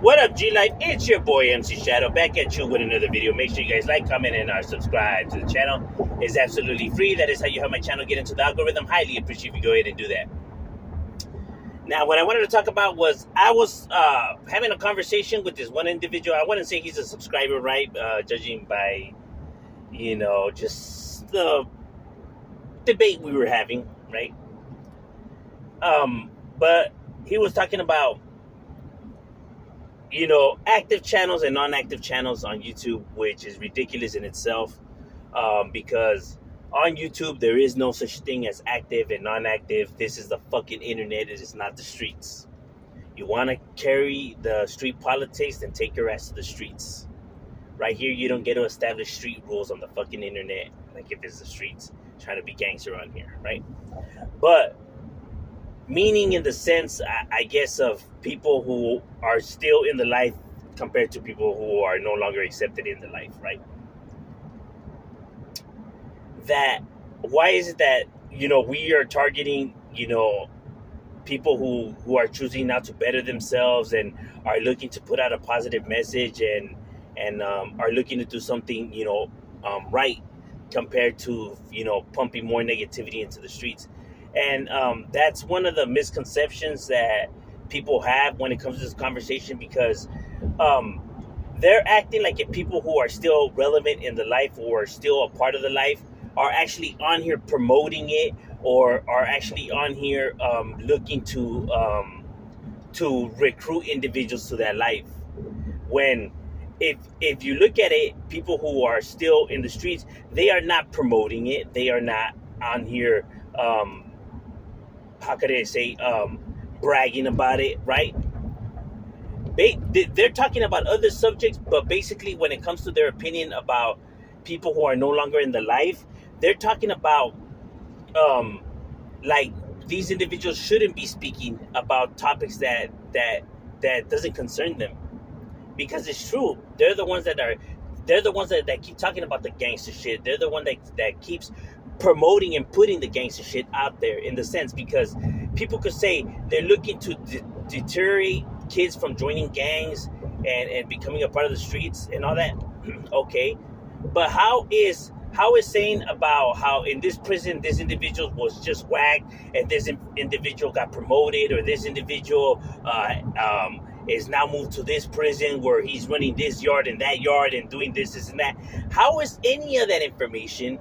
What up, G Life? It's your boy MC Shadow back at you with another video. Make sure you guys like, comment, and subscribe to the channel. It's absolutely free. That is how you help my channel get into the algorithm. Highly appreciate if you go ahead and do that. Now, what I wanted to talk about was I was having a conversation with this one individual. I wouldn't say he's a subscriber, right? Judging by, just the debate we were having, right? But he was talking about active channels and non-active channels on YouTube, which is ridiculous in itself, because on YouTube, there is no such thing as active and non-active. This is the fucking internet. It is not the streets. You want to carry the street politics, then take your ass to the streets. Right here, you don't get to establish street rules on the fucking internet, like if it's the streets, trying to be gangster on here, right? But meaning in the sense, I guess, of people who are still in the life compared to people who are no longer accepted in the life, right? That, why is it that, we are targeting, people who are choosing not to better themselves and are looking to put out a positive message and are looking to do something, right, compared to, pumping more negativity into the streets. And that's one of the misconceptions that people have when it comes to this conversation, because they're acting like if people who are still relevant in the life or still a part of the life are actually on here promoting it, or are actually on here looking to recruit individuals to that life. When if you look at it, people who are still in the streets, they are not promoting it. They are not on here, how could I say, bragging about it, right? They're talking about other subjects, but basically when it comes to their opinion about people who are no longer in the life, they're talking about like these individuals shouldn't be speaking about topics that doesn't concern them. Because it's true, they're the ones that keep talking about the gangster shit. They're the one that keeps promoting and putting the gangster shit out there, in the sense, because people could say they're looking to deteriorate kids from joining gangs and becoming a part of the streets and all that. Okay, but how is saying about how in this prison this individual was just whacked and this individual got promoted, or this individual is now moved to this prison where he's running this yard and that yard and doing this and that? How is any of that information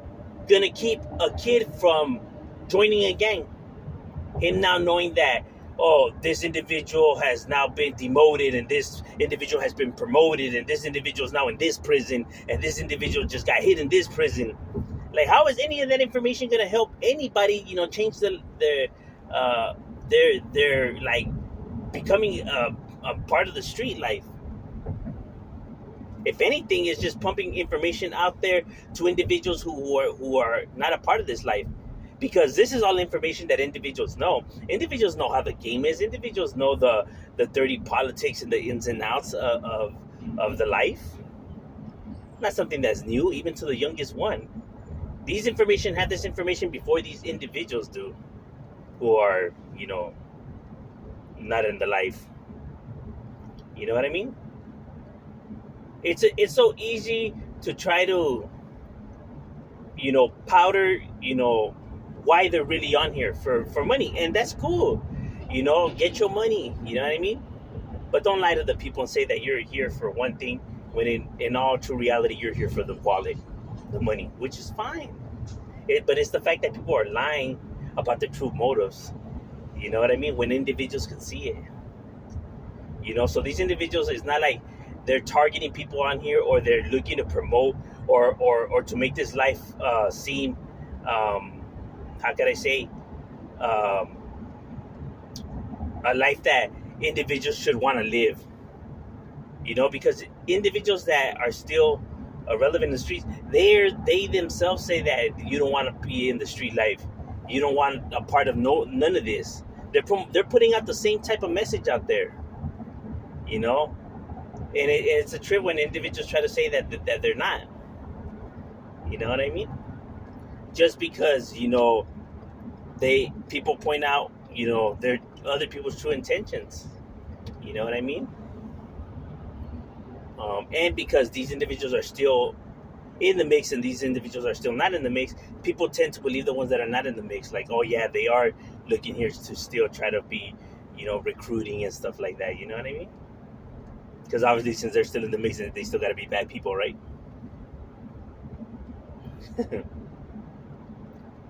going to keep a kid from joining a gang? Him now knowing that, oh, this individual has now been demoted and this individual has been promoted and this individual is now in this prison and this individual just got hit in this prison. Like, how is any of that information going to help anybody, change their like becoming a part of the street life? If anything, it's just pumping information out there to individuals who are not a part of this life. Because this is all information that individuals know. Individuals know how the game is. Individuals know the dirty politics and the ins and outs of the life. Not something that's new, even to the youngest one. These information have this information before these individuals do, who are, not in the life. You know what I mean? It's so easy to try to, powder, why they're really on here for money. And that's cool. Get your money. You know what I mean? But don't lie to the people and say that you're here for one thing, when in all true reality, you're here for the wallet, the money, which is fine. But it's the fact that people are lying about the true motives. You know what I mean? When individuals can see it. So these individuals, it's not like they're targeting people on here, or they're looking to promote or to make this life seem, how can I say, a life that individuals should want to live. Because individuals that are still relevant in the streets, they themselves say that you don't want to be in the street life. You don't want a part of none of this. They're putting out the same type of message out there. And it's a trip when individuals try to say that they're not. You know what I mean? Just because, people point out, their other people's true intentions. You know what I mean? And because these individuals are still in the mix and these individuals are still not in the mix, people tend to believe the ones that are not in the mix. Like, oh yeah, they are looking here to still try to be, recruiting and stuff like that. You know what I mean? Because obviously, since they're still in the mix, they still got to be bad people, right?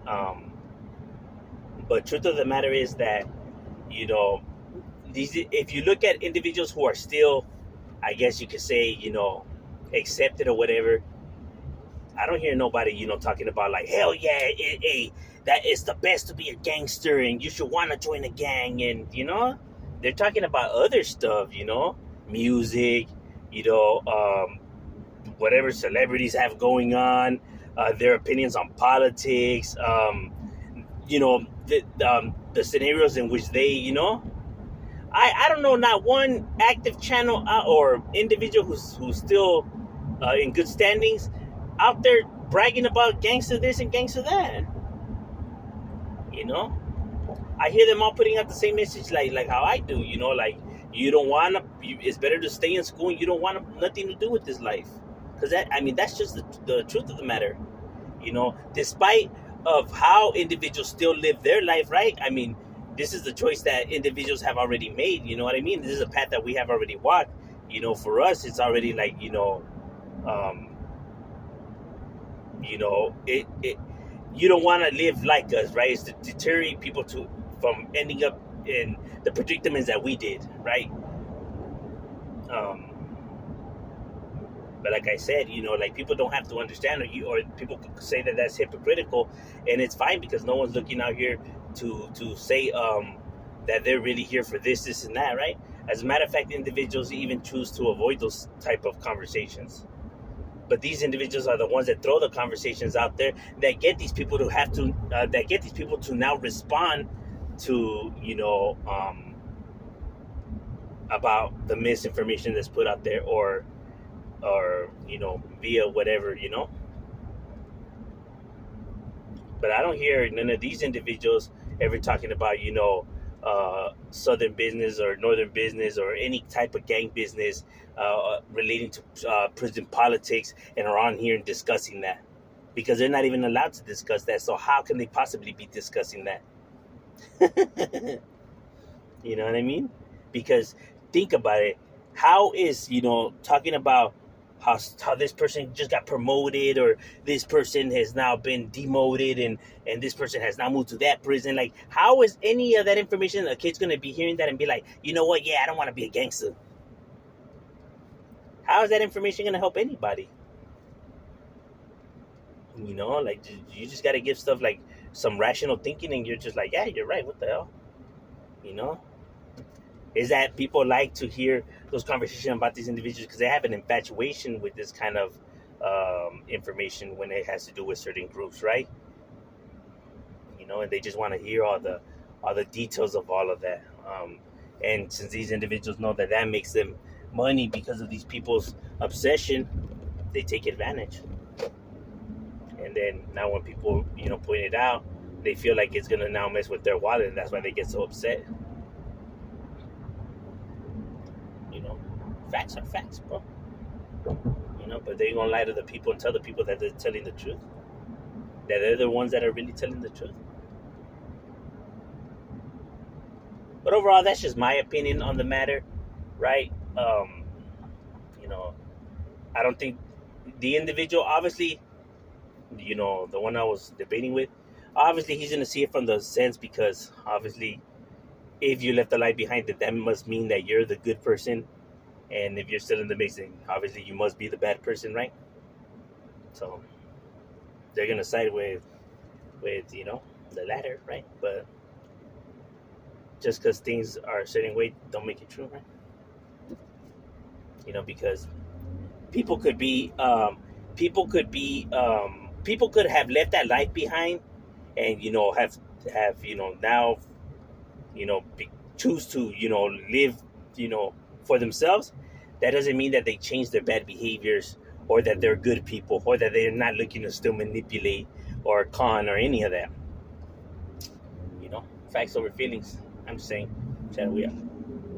um, but truth of the matter is that, these, if you look at individuals who are still, I guess you could say, accepted or whatever, I don't hear nobody, talking about like, hell yeah, that is the best to be a gangster and you should want to join a gang. And, they're talking about other stuff, music, whatever celebrities have going on, their opinions on politics, the scenarios in which they, I don't know, not one active channel or individual who's still in good standings out there bragging about gangster this and gangster that. I hear them all putting out the same message like how I do. Like, you don't want to. It's better to stay in school and you don't want nothing to do with this life, because that's just the truth of the matter. Despite of how individuals still live their life, right? I mean, this is the choice that individuals have already made. You know what I mean? This is a path that we have already walked. For us, it's already like, it you don't want to live like us, right? It's to deter people from ending up in the predicaments that we did, right? But like I said, like, people don't have to understand, or people could say that that's hypocritical, and it's fine, because no one's looking out here to say that they're really here for this and that, right? As a matter of fact, individuals even choose to avoid those type of conversations. But these individuals are the ones that throw the conversations out there that get these people to now respond to, about the misinformation that's put out there, or via whatever, But I don't hear none of these individuals ever talking about, Southern business or Northern business or any type of gang business relating to prison politics, and are on here and discussing that, because they're not even allowed to discuss that. So how can they possibly be discussing that? You know what I mean? Because think about it. How is, talking about how this person just got promoted, or this person has now been demoted, and this person has now moved to that prison. Like, how is any of that information a kid's going to be hearing that and be like, you know what? Yeah, I don't want to be a gangster. How is that information going to help anybody? Like, you just got to give stuff like some rational thinking, and you're just like, yeah, you're right. What the hell? Is that people like to hear those conversations about these individuals because they have an infatuation with this kind of information when it has to do with certain groups, right? And they just want to hear all the details of all of that. And since these individuals know that makes them money because of these people's obsession, they take advantage. And then now when people, point it out, they feel like it's going to now mess with their wallet, and that's why they get so upset. Facts are facts, bro. But they're going to lie to the people and tell the people that they're telling the truth. That they're the ones that are really telling the truth. But overall, that's just my opinion on the matter, right? I don't think the individual, obviously, the one I was debating with, obviously he's going to see it from the sense, because obviously if you left the light behind, that must mean that you're the good person. And if you're still in the mix, then obviously you must be the bad person, right? So they're going to side with the latter, right? But just because things are a certain way don't make it true, right? Because people could have left that life behind, and have now choose to live for themselves. That doesn't mean that they change their bad behaviors, or that they're good people, or that they're not looking to still manipulate or con or any of that. Facts over feelings. I'm just saying. Chat, we are.